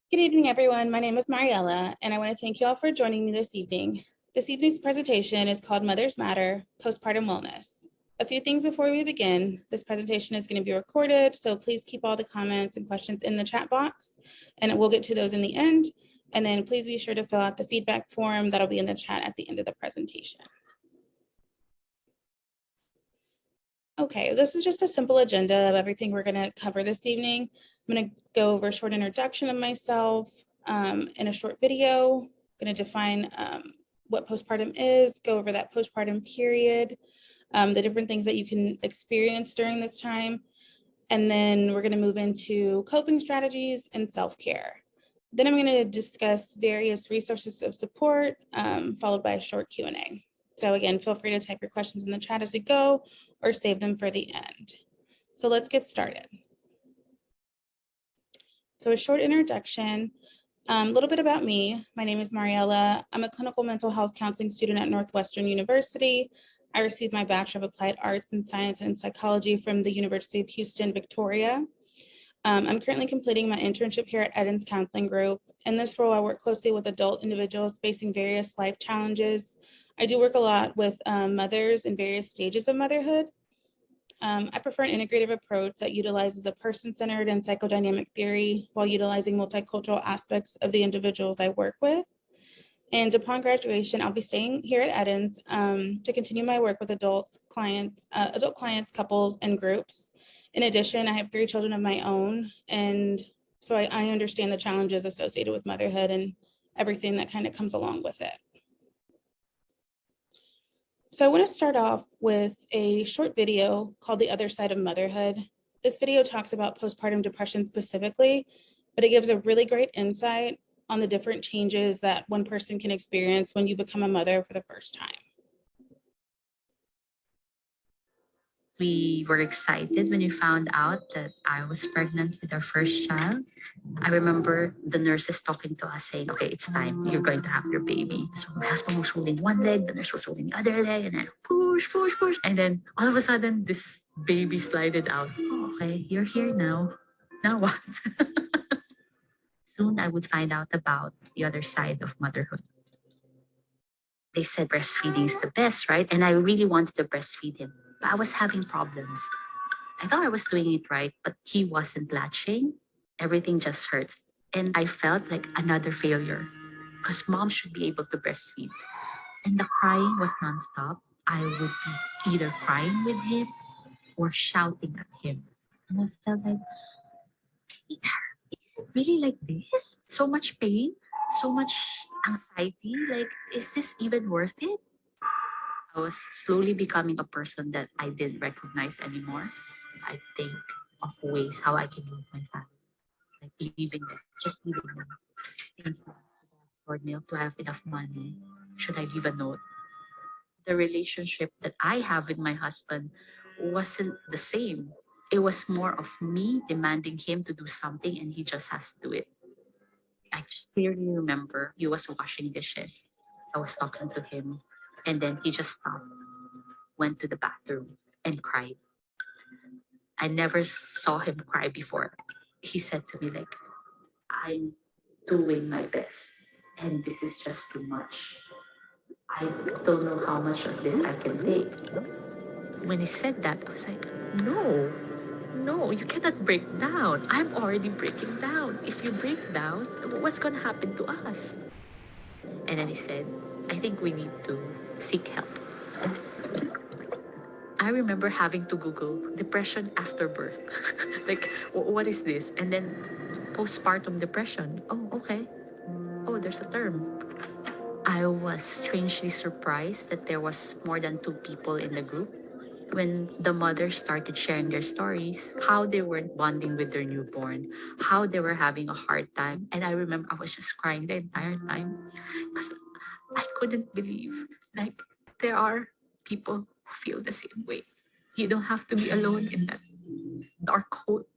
Good evening, everyone. My name is Mariela, and I want to thank you all for joining me this evening. This evening's presentation is called Mothers Matter, Postpartum Wellness. A few things before we begin. This presentation is going to be recorded, so please keep all the comments and questions in the chat box, and we'll get to those in the end. And then please be sure to fill out the feedback form that'll be in the chat at the end of the presentation. Okay, this is just a simple agenda of everything we're going to cover this evening. I'm going to go over a short introduction of myself in a short video. I'm going to define what postpartum is, go over that postpartum period, the different things that you can experience during this time. And then we're going to move into coping strategies and self-care. Then I'm going to discuss various resources of support, followed by a short Q&A. So again, feel free to type your questions in the chat as we go or save them for the end. So let's get started. So a short introduction, a little bit about me. My name is Mariela. I'm a clinical mental health counseling student at Northwestern University. I received my Bachelor of Applied Arts in Science and Psychology from the University of Houston, Victoria. I'm currently completing my internship here at Eden's Counseling Group. In this role, I work closely with adult individuals facing various life challenges. I do work a lot with mothers in various stages of motherhood. I prefer an integrative approach that utilizes a person-centered and psychodynamic theory while utilizing multicultural aspects of the individuals I work with. And upon graduation, I'll be staying here at Eden's to continue my work with adult clients, couples, and groups. In addition, I have 3 children of my own, and so I understand the challenges associated with motherhood and everything that kind of comes along with it. So I want to start off with a short video called The Other Side of Motherhood. This video talks about postpartum depression specifically, but it gives a really great insight on the different changes that one person can experience when you become a mother for the first time. We were excited when we found out that I was pregnant with our first child. I remember the nurses talking to us saying, okay, it's time, you're going to have your baby. So my husband was holding one leg, the nurse was holding the other leg, and then push, push, push. And then all of a sudden, this baby slided out. Oh, okay, you're here now. Now what? Soon I would find out about the other side of motherhood. They said breastfeeding is the best, right? And I really wanted to breastfeed him, but I was having problems. I thought I was doing it right, but he wasn't latching. Everything just hurts. And I felt like another failure because mom should be able to breastfeed. And the crying was nonstop. I would be either crying with him or shouting at him. And I felt like, is it really like this? So much pain, so much anxiety. Like, is this even worth it? I was slowly becoming a person that I didn't recognize anymore. I think of ways how I can leave my family, like leaving them, just leaving them. Thinking, should I have stored milk? Do I have enough money? Should I leave a note? The relationship that I have with my husband wasn't the same. It was more of me demanding him to do something and he just has to do it. I just clearly remember he was washing dishes. I was talking to him and then he just stopped, went to the bathroom and cried. I never saw him cry before. He said to me like, I'm doing my best and this is just too much. I don't know how much of this I can take. When he said that, I was like, no, you cannot break down. I'm already breaking down. If you break down, what's going to happen to us? And then he said, I think we need to seek help. I remember having to Google depression after birth. Like, what is this? And then postpartum depression. Oh, okay. Oh, there's a term. I was strangely surprised that there was more than 2 people in the group. When the mothers started sharing their stories, how they were bonding with their newborn, how they were having a hard time. And I remember I was just crying the entire time because I couldn't believe like there are people who feel the same way. You don't have to be alone in that dark hole.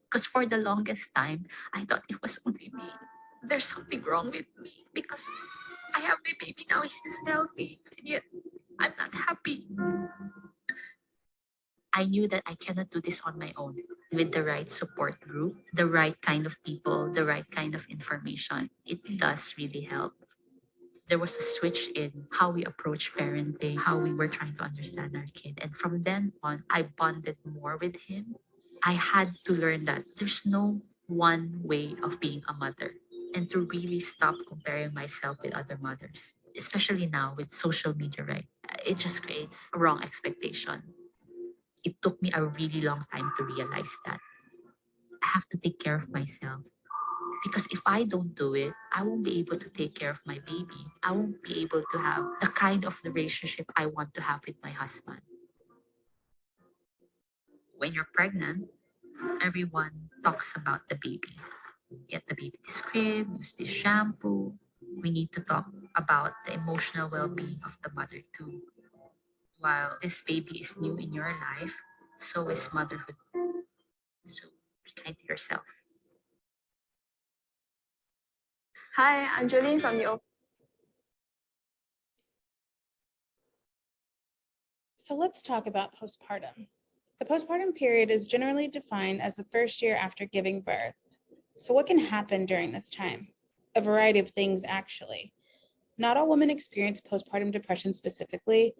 Because for the longest time, I thought it was only me. There's something wrong with me because I have my baby now, he's healthy, and yet I'm not happy. I knew that I cannot do this on my own. With the right support group, the right kind of people, the right kind of information, it does really help. There was a switch in how we approach parenting, how we were trying to understand our kid. And from then on, I bonded more with him. I had to learn that there's no one way of being a mother and to really stop comparing myself with other mothers, especially now with social media, right? It just creates a wrong expectation. It took me a really long time to realize that I have to take care of myself. Because if I don't do it, I won't be able to take care of my baby. I won't be able to have the kind of relationship I want to have with my husband. When you're pregnant, everyone talks about the baby. Get the baby this cream, use this shampoo. We need to talk about the emotional well being of the mother too. While this baby is new in your life, so is motherhood. So be kind to yourself. Hi, I'm Jolene from the So let's talk about postpartum. The postpartum period is generally defined as the first year after giving birth. So what can happen during this time? A variety of things, actually. Not all women experience postpartum depression specifically.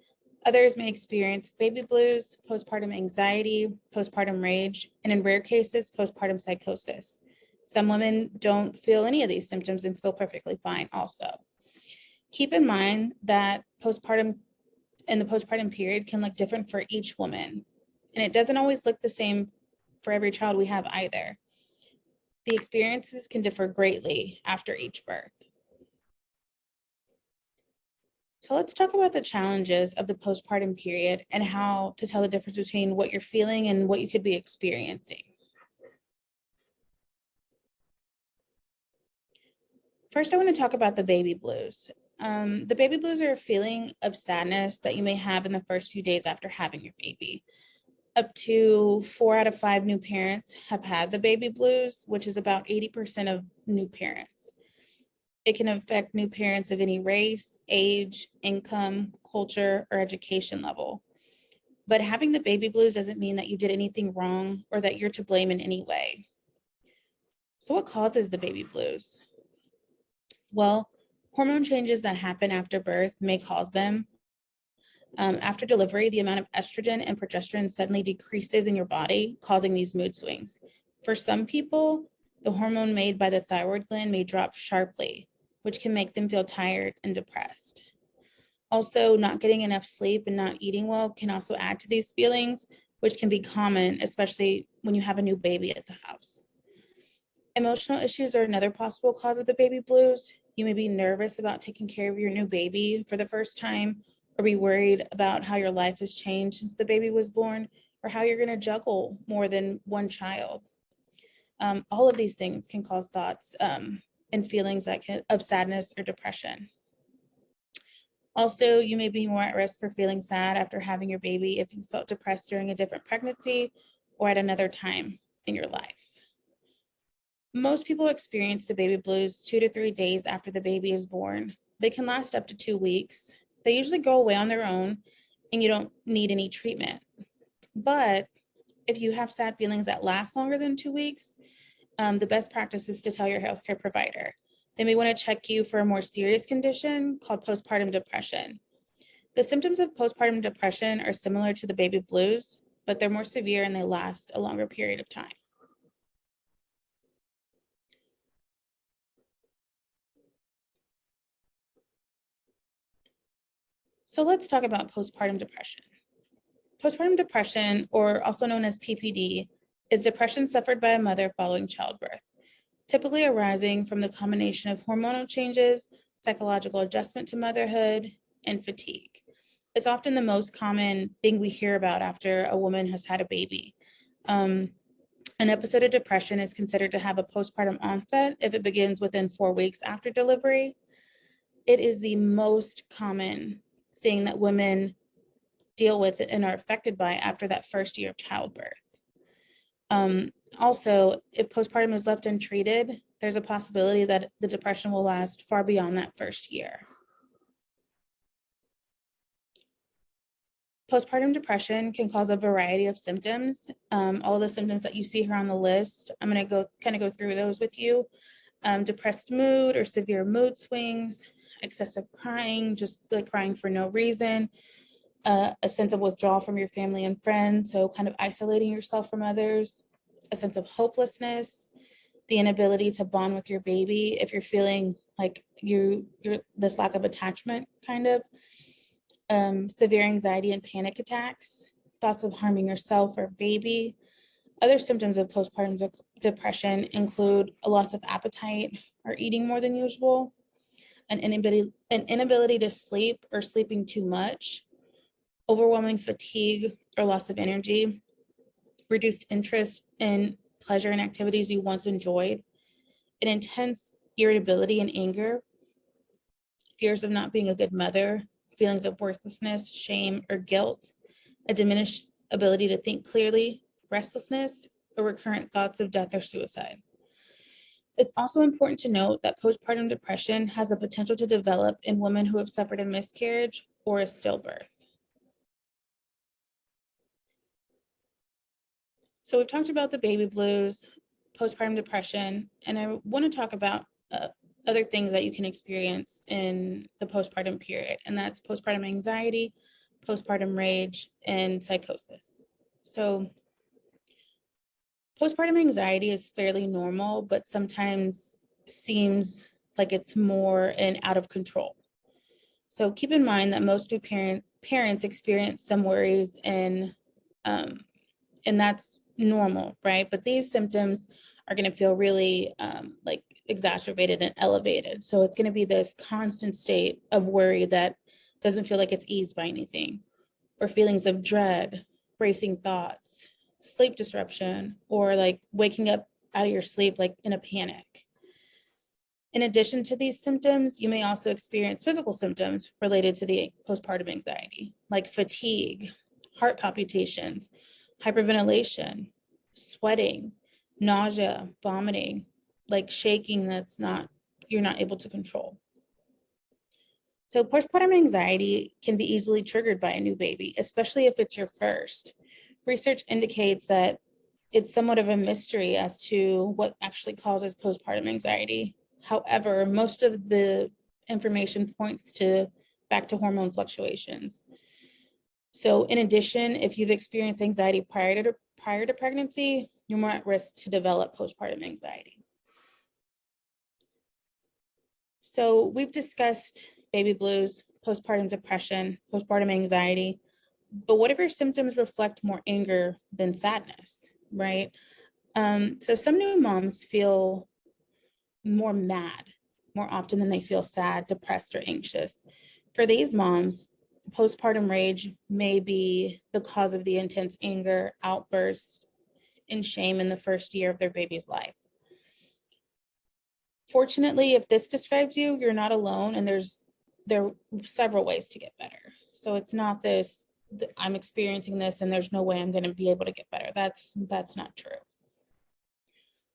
Others may experience baby blues, postpartum anxiety, postpartum rage, and in rare cases, postpartum psychosis. Some women don't feel any of these symptoms and feel perfectly fine also. Keep in mind that the postpartum period can look different for each woman, and it doesn't always look the same for every child we have either. The experiences can differ greatly after each birth. So let's talk about the challenges of the postpartum period and how to tell the difference between what you're feeling and what you could be experiencing. First, I want to talk about the baby blues. The baby blues are a feeling of sadness that you may have in the first few days after having your baby. Up to 4 out of 5 new parents have had the baby blues, which is about 80% of new parents. It can affect new parents of any race, age, income, culture, or education level. But having the baby blues doesn't mean that you did anything wrong or that you're to blame in any way. So what causes the baby blues? Well, hormone changes that happen after birth may cause them. After delivery, the amount of estrogen and progesterone suddenly decreases in your body, causing these mood swings. For some people, the hormone made by the thyroid gland may drop sharply, which can make them feel tired and depressed. Also, not getting enough sleep and not eating well can also add to these feelings, which can be common, especially when you have a new baby at the house. Emotional issues are another possible cause of the baby blues. You may be nervous about taking care of your new baby for the first time, or be worried about how your life has changed since the baby was born, or how you're going to juggle more than one child. All of these things can cause thoughts and feelings of sadness or depression. Also, you may be more at risk for feeling sad after having your baby if you felt depressed during a different pregnancy or at another time in your life. Most people experience the baby blues 2 to 3 days after the baby is born. They can last up to 2 weeks. They usually go away on their own and you don't need any treatment. But if you have sad feelings that last longer than 2 weeks, the best practice is to tell your healthcare provider. They may want to check you for a more serious condition called postpartum depression. The symptoms of postpartum depression are similar to the baby blues, but they're more severe and they last a longer period of time. So let's talk about postpartum depression. Postpartum depression, or also known as PPD, is depression suffered by a mother following childbirth, typically arising from the combination of hormonal changes, psychological adjustment to motherhood, and fatigue. It's often the most common thing we hear about after a woman has had a baby. An episode of depression is considered to have a postpartum onset if it begins within 4 weeks after delivery. It is the most common thing that women deal with and are affected by after that first year of childbirth. Also, if postpartum is left untreated, there's a possibility that the depression will last far beyond that first year. Postpartum depression can cause a variety of symptoms. All of the symptoms that you see here on the list, I'm going to go through those with you. Depressed mood or severe mood swings, excessive crying, just like crying for no reason, a sense of withdrawal from your family and friends, so kind of isolating yourself from others, a sense of hopelessness, the inability to bond with your baby if you're feeling like you're this lack of attachment, kind of, severe anxiety and panic attacks, thoughts of harming yourself or baby. Other symptoms of postpartum depression include a loss of appetite or eating more than usual, an inability to sleep or sleeping too much, overwhelming fatigue or loss of energy, reduced interest in pleasure and activities you once enjoyed, an intense irritability and anger, fears of not being a good mother, feelings of worthlessness, shame, or guilt, a diminished ability to think clearly, restlessness, or recurrent thoughts of death or suicide. It's also important to note that postpartum depression has a potential to develop in women who have suffered a miscarriage or a stillbirth. So we've talked about the baby blues, postpartum depression, and I want to talk about other things that you can experience in the postpartum period, and that's postpartum anxiety, postpartum rage, and psychosis. So postpartum anxiety is fairly normal, but sometimes seems like it's more and out of control. So keep in mind that most new parents experience some worries, and that's normal, right? But these symptoms are going to feel really like exacerbated and elevated. So it's going to be this constant state of worry that doesn't feel like it's eased by anything, or feelings of dread, racing thoughts, sleep disruption, or like waking up out of your sleep like in a panic. In addition to these symptoms, you may also experience physical symptoms related to the postpartum anxiety, like fatigue, heart palpitations, hyperventilation, sweating, nausea, vomiting, like shaking you're not able to control. So postpartum anxiety can be easily triggered by a new baby, especially if it's your first. Research indicates that it's somewhat of a mystery as to what actually causes postpartum anxiety. However, most of the information points back to hormone fluctuations. So in addition, if you've experienced anxiety prior to pregnancy, you're more at risk to develop postpartum anxiety. So we've discussed baby blues, postpartum depression, postpartum anxiety, but what if your symptoms reflect more anger than sadness, right? So some new moms feel more mad more often than they feel sad, depressed, or anxious. For these moms, postpartum rage may be the cause of the intense anger, outbursts, and shame in the first year of their baby's life. Fortunately, if this describes you, you're not alone, and there are several ways to get better. So it's not this, I'm experiencing this and there's no way I'm going to be able to get better. That's not true.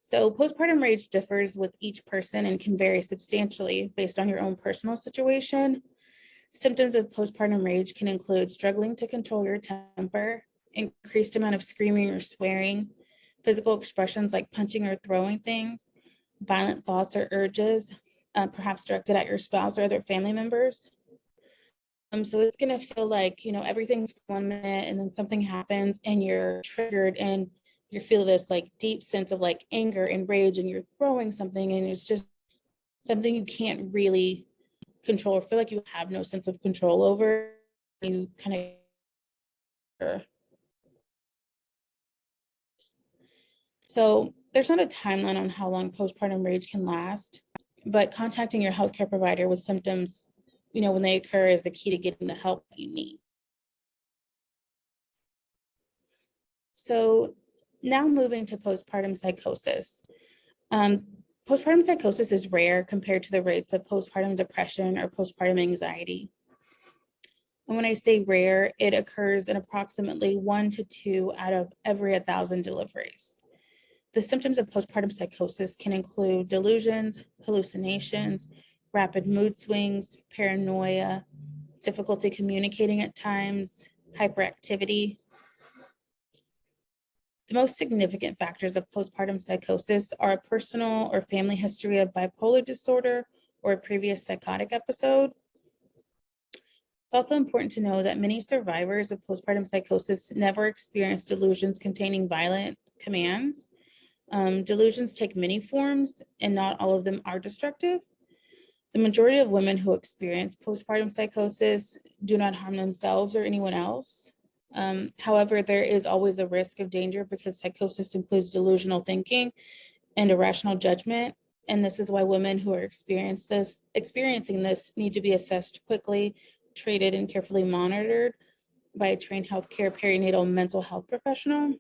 So postpartum rage differs with each person and can vary substantially based on your own personal situation. Symptoms of postpartum rage can include struggling to control your temper, increased amount of screaming or swearing, physical expressions like punching or throwing things, violent thoughts or urges, perhaps directed at your spouse or other family members. So it's going to feel like, everything's 1 minute and then something happens and you're triggered and you feel this like deep sense of like anger and rage and you're throwing something and it's just something you can't really control or feel like you have no sense of control over. You kind of. So there's not a timeline on how long postpartum rage can last, but contacting your healthcare provider with symptoms, when they occur is the key to getting the help you need. So now moving to postpartum psychosis. Postpartum psychosis is rare compared to the rates of postpartum depression or postpartum anxiety. And when I say rare, it occurs in approximately 1 to 2 out of every 1,000 deliveries. The symptoms of postpartum psychosis can include delusions, hallucinations, rapid mood swings, paranoia, difficulty communicating at times, hyperactivity. The most significant factors of postpartum psychosis are a personal or family history of bipolar disorder or a previous psychotic episode. It's also important to know that many survivors of postpartum psychosis never experience delusions containing violent commands. Delusions take many forms, and not all of them are destructive. The majority of women who experience postpartum psychosis do not harm themselves or anyone else. However, there is always a risk of danger because psychosis includes delusional thinking and irrational judgment. And this is why women who are experiencing this need to be assessed quickly, treated, and carefully monitored by a trained healthcare perinatal mental health professional.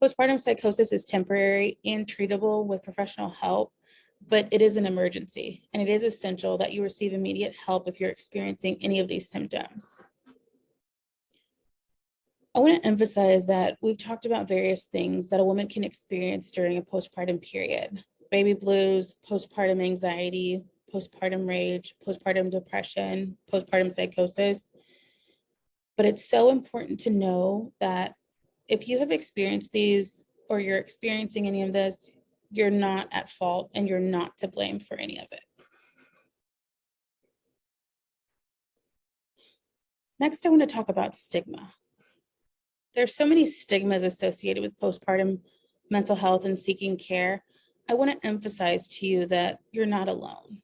Postpartum psychosis is temporary and treatable with professional help, but it is an emergency, and it is essential that you receive immediate help if you're experiencing any of these symptoms. I want to emphasize that we've talked about various things that a woman can experience during a postpartum period: baby blues, postpartum anxiety, postpartum rage, postpartum depression, postpartum psychosis. But it's so important to know that if you have experienced these or you're experiencing any of this, you're not at fault and you're not to blame for any of it. Next, I want to talk about stigma. There's so many stigmas associated with postpartum mental health and seeking care. I want to emphasize to you that you're not alone.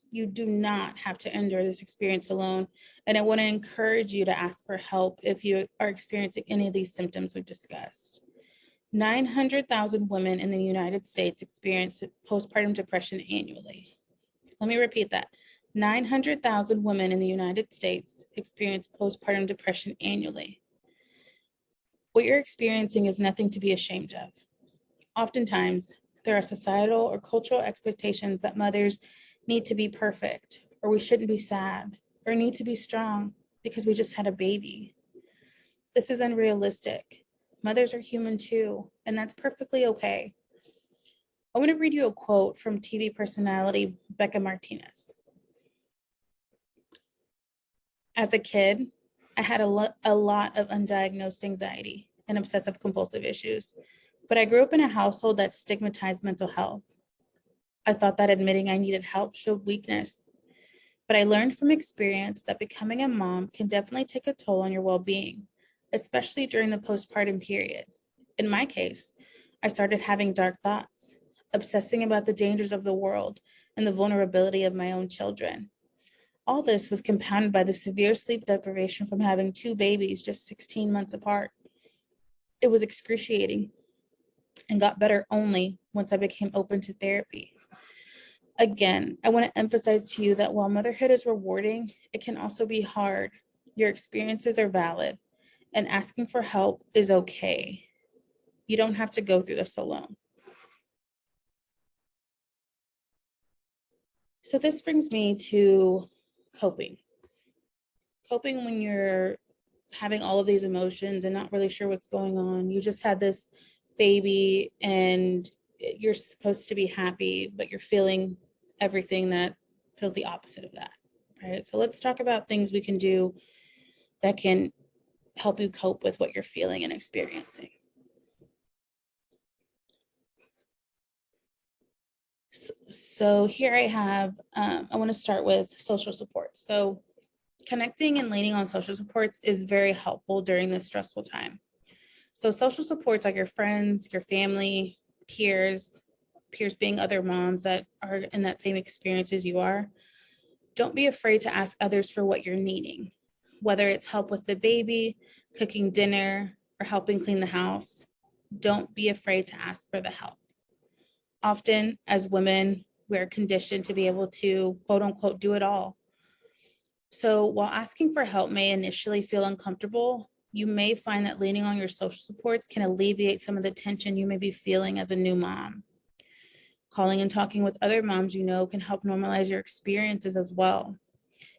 You do not have to endure this experience alone. And I want to encourage you to ask for help if you are experiencing any of these symptoms we've discussed. 900,000 women in the United States experience postpartum depression annually. Let me repeat that. 900,000 women in the United States experience postpartum depression annually. What you're experiencing is nothing to be ashamed of. Oftentimes, there are societal or cultural expectations that mothers need to be perfect, or we shouldn't be sad, or need to be strong because we just had a baby. This is unrealistic. Mothers are human too, and that's perfectly okay. I want to read you a quote from TV personality Becca Martinez. As a kid, I had a lot of undiagnosed anxiety and obsessive compulsive issues, but I grew up in a household that stigmatized mental health. I thought that admitting I needed help showed weakness, but I learned from experience that becoming a mom can definitely take a toll on your well-being, especially during the postpartum period. In my case, I started having dark thoughts, obsessing about the dangers of the world and the vulnerability of my own children. All this was compounded by the severe sleep deprivation from having two babies just 16 months apart. It was excruciating and got better only once I became open to therapy. Again, I want to emphasize to you that while motherhood is rewarding, it can also be hard. Your experiences are valid, and asking for help is okay. You don't have to go through this alone. So this brings me to coping. Coping when you're having all of these emotions and not really sure what's going on. You just had this baby and you're supposed to be happy, but you're feeling everything that feels the opposite of that, right? So let's talk about things we can do that can help you cope with what you're feeling and experiencing. So here I have, I want to start with social support. So connecting and leaning on social supports is very helpful during this stressful time. So social supports like your friends, your family, peers being other moms that are in that same experience as you are. Don't be afraid to ask others for what you're needing, whether it's help with the baby, cooking dinner, or helping clean the house. Don't be afraid to ask for the help. Often, as women, we're conditioned to be able to, quote unquote, do it all. So while asking for help may initially feel uncomfortable, you may find that leaning on your social supports can alleviate some of the tension you may be feeling as a new mom. Calling and talking with other moms you know can help normalize your experiences as well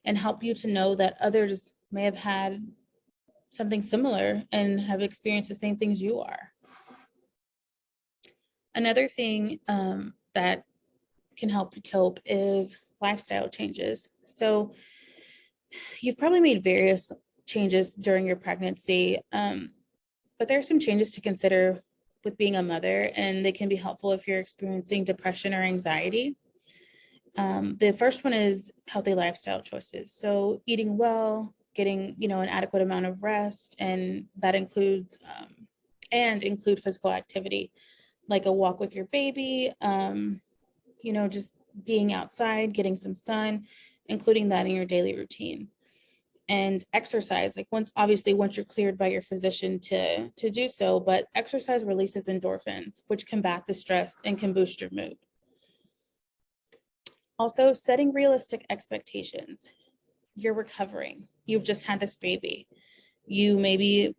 and help you to know that others may have had something similar and have experienced the same things you are. Another thing that can help you cope is lifestyle changes. So you've probably made various changes during your pregnancy, but there are some changes to consider with being a mother, and they can be helpful if you're experiencing depression or anxiety. The first one is healthy lifestyle choices. So eating well, getting, an adequate amount of rest, and that includes include physical activity, like a walk with your baby, just being outside, getting some sun, including that in your daily routine. And exercise, like once you're cleared by your physician to do so, but exercise releases endorphins, which combat the stress and can boost your mood. Also, setting realistic expectations. You're recovering. You've just had this baby. You maybe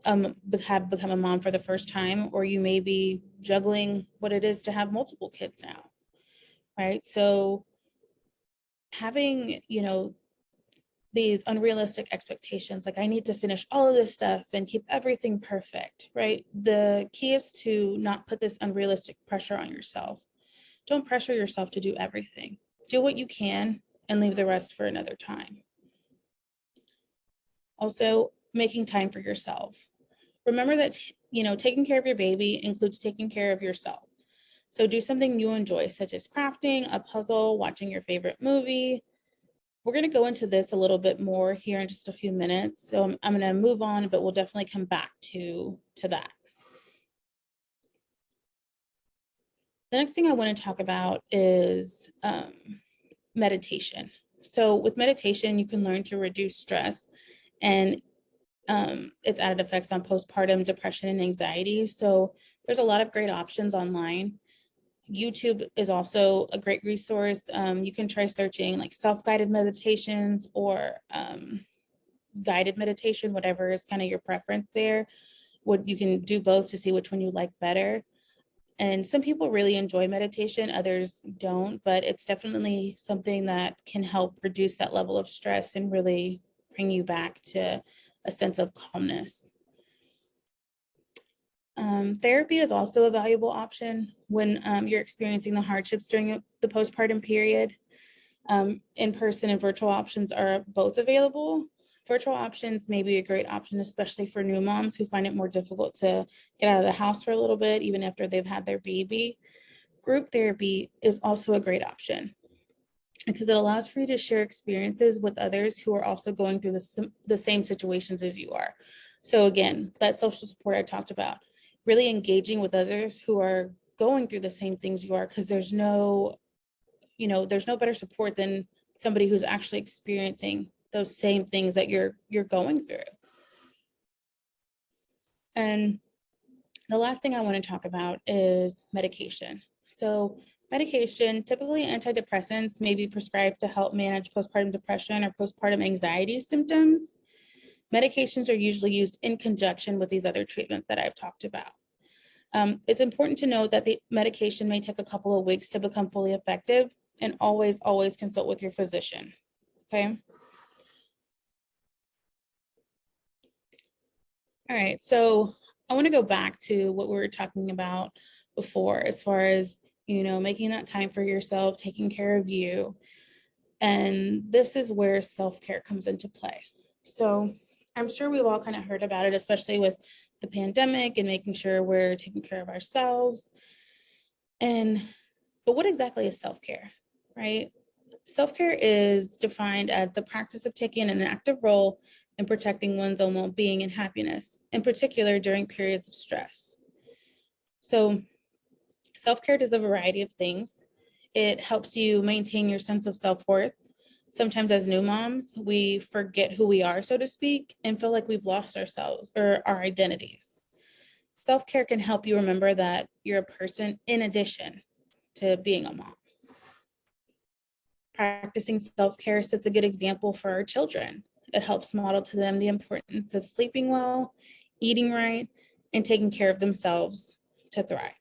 have become a mom for the first time, or you may be juggling what it is to have multiple kids now, right? So having, these unrealistic expectations, like I need to finish all of this stuff and keep everything perfect, right? The key is to not put this unrealistic pressure on yourself. Don't pressure yourself to do everything. Do what you can and leave the rest for another time. Also, making time for yourself. Remember that, taking care of your baby includes taking care of yourself. So do something you enjoy, such as crafting, a puzzle, watching your favorite movie. We're going to go into this a little bit more here in just a few minutes. So I'm going to move on, but we'll definitely come back to that. The next thing I want to talk about is meditation. So with meditation, you can learn to reduce stress and its added effects on postpartum depression and anxiety. So there's a lot of great options online. YouTube is also a great resource. You can try searching like self-guided meditations or guided meditation, whatever is kind of your preference there. You can do both to see which one you like better. And some people really enjoy meditation, others don't, but it's definitely something that can help reduce that level of stress and really bring you back to a sense of calmness. Therapy is also a valuable option when you're experiencing the hardships during the postpartum period. In-person and virtual options are both available. Virtual options may be a great option, especially for new moms who find it more difficult to get out of the house for a little bit, even after they've had their baby. Group therapy is also a great option because it allows for you to share experiences with others who are also going through the same situations as you are. So again, that social support I talked about, really engaging with others who are going through the same things you are, because there's no better support than somebody who's actually experiencing those same things that you're going through. And the last thing I want to talk about is medication. So medication, typically antidepressants, may be prescribed to help manage postpartum depression or postpartum anxiety symptoms. Medications are usually used in conjunction with these other treatments that I've talked about. It's important to note that the medication may take a couple of weeks to become fully effective, and always consult with your physician, okay? All right, so I want to go back to what we were talking about before, as far as, making that time for yourself, taking care of you. And this is where self-care comes into play. So I'm sure we've all kind of heard about it, especially with the pandemic and making sure we're taking care of ourselves. But what exactly is self-care, right? Self-care is defined as the practice of taking an active role in protecting one's own well-being and happiness, in particular during periods of stress. So self-care does a variety of things. It helps you maintain your sense of self-worth. Sometimes as new moms, we forget who we are, so to speak, and feel like we've lost ourselves or our identities. Self-care can help you remember that you're a person in addition to being a mom. Practicing self-care sets a good example for our children. It helps model to them the importance of sleeping well, eating right, and taking care of themselves to thrive.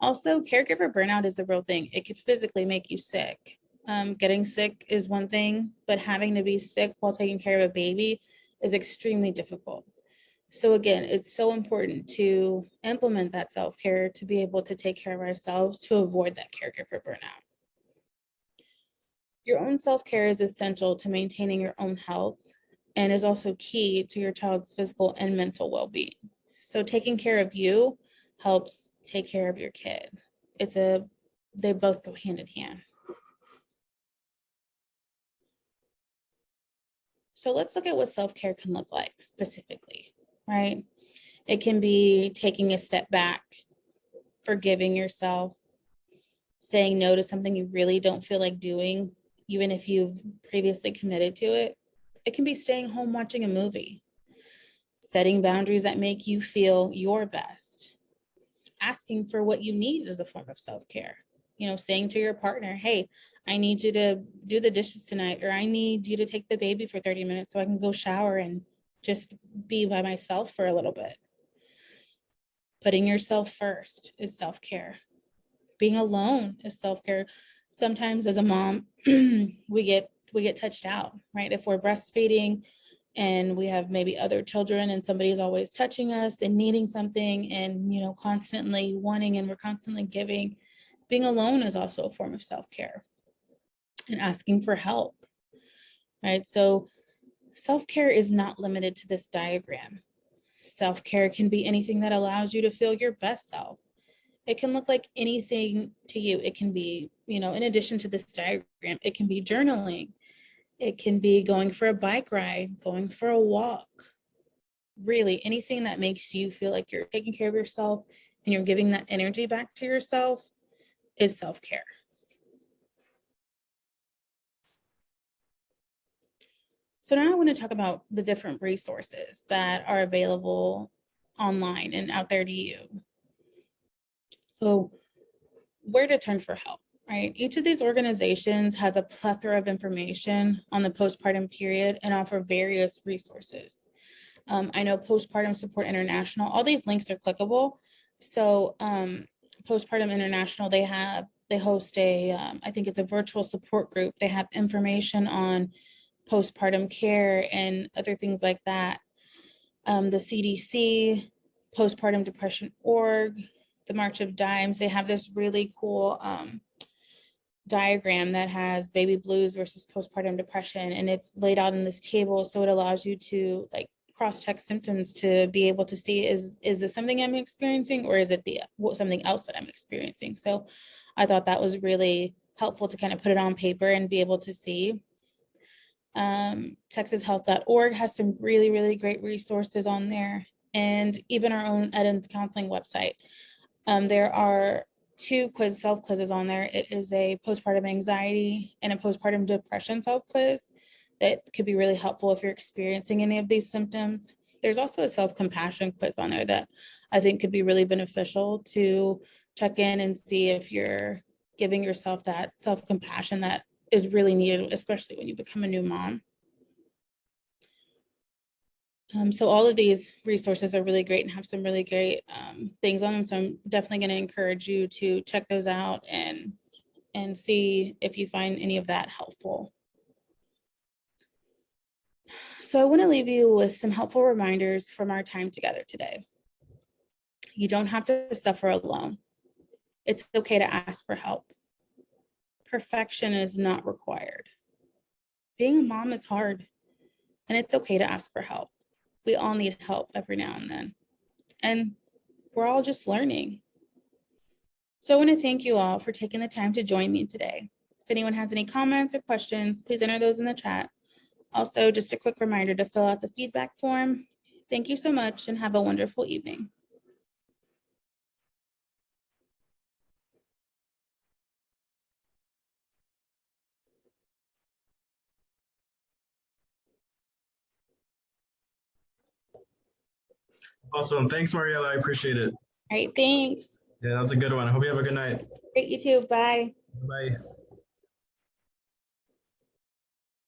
Also, caregiver burnout is a real thing. It could physically make you sick. Getting sick is one thing, but having to be sick while taking care of a baby is extremely difficult. So again, it's so important to implement that self-care to be able to take care of ourselves to avoid that caregiver burnout. Your own self-care is essential to maintaining your own health and is also key to your child's physical and mental well-being. So taking care of you helps take care of your kid. They both go hand in hand. So let's look at what self-care can look like specifically, right? It can be taking a step back, forgiving yourself, saying no to something you really don't feel like doing, even if you've previously committed to it. It can be staying home watching a movie, setting boundaries that make you feel your best, asking for what you need as a form of self-care. Saying to your partner, hey, I need you to do the dishes tonight, or I need you to take the baby for 30 minutes so I can go shower and just be by myself for a little bit. Putting yourself first is self-care. Being alone is self-care. Sometimes as a mom, we get touched out, right? If we're breastfeeding and we have maybe other children and somebody's always touching us and needing something and, constantly wanting, and we're constantly giving, being alone is also a form of self-care, and asking for help, right? So self-care is not limited to this diagram. Self-care can be anything that allows you to feel your best self. It can look like anything to you. It can be, in addition to this diagram, it can be journaling. It can be going for a bike ride, going for a walk. Really, anything that makes you feel like you're taking care of yourself and you're giving that energy back to yourself is self-care. So now I want to talk about the different resources that are available online and out there to you. So where to turn for help, right? Each of these organizations has a plethora of information on the postpartum period and offer various resources. I know Postpartum Support International, all these links are clickable. So Postpartum International, they host I think it's a virtual support group. They have information on postpartum care and other things like that. The CDC, Postpartum Depression Org, the March of Dimes, they have this really cool diagram that has baby blues versus postpartum depression, and it's laid out in this table, so it allows you to cross-check symptoms to be able to see, is this something I'm experiencing, or is it something else that I'm experiencing? So I thought that was really helpful to kind of put it on paper and be able to see. TexasHealth.org has some really, really great resources on there, and even our own Eden's counseling website. There are 2 self-quizzes on there. It is a postpartum anxiety and a postpartum depression self-quiz that could be really helpful if you're experiencing any of these symptoms. There's also a self-compassion quiz on there that I think could be really beneficial to check in and see if you're giving yourself that self-compassion that is really needed, especially when you become a new mom. So all of these resources are really great and have some really great things on them. So I'm definitely going to encourage you to check those out and see if you find any of that helpful. So I want to leave you with some helpful reminders from our time together today. You don't have to suffer alone. It's okay to ask for help. Perfection is not required. Being a mom is hard, and it's okay to ask for help. We all need help every now and then, and we're all just learning. So I want to thank you all for taking the time to join me today. If anyone has any comments or questions, please enter those in the chat. Also, just a quick reminder to fill out the feedback form. Thank you so much and have a wonderful evening. Awesome. Thanks, Mariela. I appreciate it. All right, thanks. Yeah, that was a good one. I hope you have a good night. Great, you too. Bye. Bye.